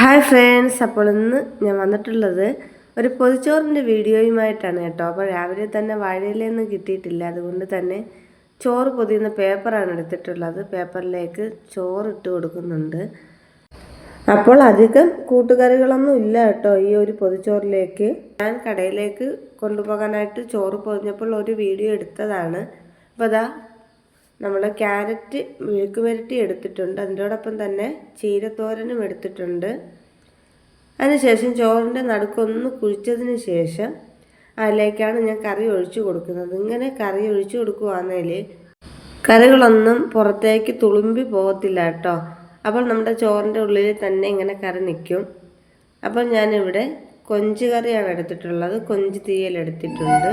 Hi friends, അപ്പോൾ ഇന്ന് ഞാൻ വന്നിട്ടുള്ളത് ഒരു പൊതിച്ചോറിൻ്റെ വീഡിയോയുമായിട്ടാണ് കേട്ടോ. അപ്പോൾ രാവിലെ തന്നെ വാഴയിലൊന്നും കിട്ടിയിട്ടില്ല, അതുകൊണ്ട് തന്നെ ചോറ് പൊതിയുന്ന പേപ്പറാണ് എടുത്തിട്ടുള്ളത്. പേപ്പറിലേക്ക് ചോറിട്ട് കൊടുക്കുന്നുണ്ട്. അപ്പോൾ അധികം കൂട്ടുകറികളൊന്നും ഇല്ല കേട്ടോ ഈ ഒരു പൊതിച്ചോറിലേക്ക്. ഞാൻ കടയിലേക്ക് കൊണ്ടുപോകാനായിട്ട് ചോറ് പൊതിഞ്ഞപ്പോൾ ഒരു വീഡിയോ എടുത്തതാണ്. അപ്പോൾ അതാ നമ്മൾ ക്യാരറ്റ് മെഴുക്ക് പുരട്ടി എടുത്തിട്ടുണ്ട്, അതിനോടൊപ്പം തന്നെ ചീരത്തോരനും എടുത്തിട്ടുണ്ട്. അതിനുശേഷം ചോറിൻ്റെ നടുക്കൊന്ന് കുഴിച്ചതിന് ശേഷം അതിലേക്കാണ് ഞാൻ കറി ഒഴിച്ചു കൊടുക്കുന്നത്. ഇങ്ങനെ കറി ഒഴിച്ചു കൊടുക്കുകയാണെങ്കിൽ കറികളൊന്നും പുറത്തേക്ക് തുളുമ്പി പോകത്തില്ല കേട്ടോ. അപ്പോൾ നമ്മുടെ ചോറിൻ്റെ ഉള്ളിൽ തന്നെ ഇങ്ങനെ കറി നിൽക്കും. അപ്പോൾ ഞാനിവിടെ കൊഞ്ച് കറിയാണ് എടുത്തിട്ടുള്ളത്, കൊഞ്ച് തീയലെടുത്തിട്ടുണ്ട്.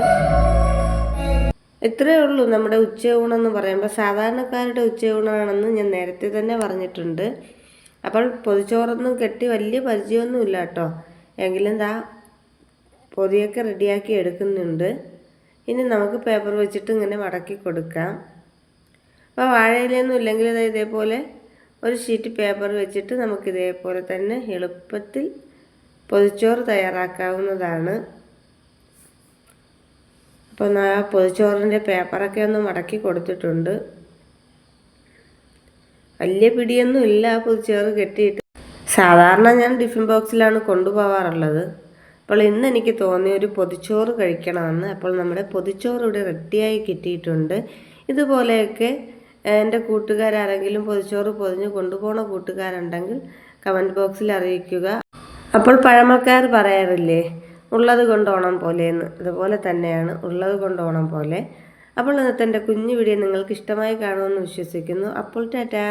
ഇത്രയേ ഉള്ളൂ നമ്മുടെ ഉച്ചയൂണെന്ന് പറയുമ്പോൾ. സാധാരണക്കാരുടെ ഉച്ചയൂണാണെന്ന് ഞാൻ നേരത്തെ തന്നെ പറഞ്ഞിട്ടുണ്ട്. അപ്പോൾ പൊതിച്ചോറൊന്നും കെട്ടി വലിയ പരിചയമൊന്നുമില്ല കേട്ടോ. എങ്കിലും പൊതിയൊക്കെ റെഡിയാക്കി എടുക്കുന്നുണ്ട്. ഇനി നമുക്ക് പേപ്പർ വെച്ചിട്ട് ഇങ്ങനെ മടക്കി കൊടുക്കാം. അപ്പോൾ വാഴയിലൊന്നും ഇല്ലെങ്കിൽ ഇതേപോലെ ഒരു ഷീറ്റ് പേപ്പർ വെച്ചിട്ട് നമുക്ക് ഇതേപോലെ തന്നെ എളുപ്പത്തിൽ പൊതിച്ചോറ് തയ്യാറാക്കാവുന്നതാണ്. അപ്പോൾ പൊതിച്ചോറിൻ്റെ പേപ്പറൊക്കെ ഒന്ന് മടക്കി കൊടുത്തിട്ടുണ്ട്. വലിയ പിടിയൊന്നും ഇല്ല പൊതിച്ചോറ് കെട്ടിയിട്ട്. സാധാരണ ഞാൻ ടിഫിൻ ബോക്സിലാണ് കൊണ്ടുപോകാറുള്ളത്. അപ്പോൾ ഇന്ന് എനിക്ക് തോന്നി ഒരു പൊതിച്ചോറ് കഴിക്കണമെന്ന്. അപ്പോൾ നമ്മുടെ പൊതിച്ചോറ് ഇവിടെ റെഡിയായി കിട്ടിയിട്ടുണ്ട്. ഇതുപോലെയൊക്കെ എൻ്റെ കൂട്ടുകാരാരെങ്കിലും പൊതിച്ചോറ് പൊതിഞ്ഞ് കൊണ്ടുപോകുന്ന കൂട്ടുകാരുണ്ടെങ്കിൽ കമൻറ്റ് ബോക്സിൽ അറിയിക്കുക. അപ്പോൾ പഴമക്കാർ പറയാറില്ലേ, ഉള്ളത് കൊണ്ട് ഓണം പോലെയെന്ന്. അതുപോലെ തന്നെയാണ്, ഉള്ളത് കൊണ്ട് ഓണം പോലെ. അപ്പോൾ ഇന്നത്തെ എൻ്റെ കുഞ്ഞു വീഡിയോ നിങ്ങൾക്ക് ഇഷ്ടമായി കാണുമെന്ന് വിശ്വസിക്കുന്നു. അപ്പോൾ ടാറ്റാ.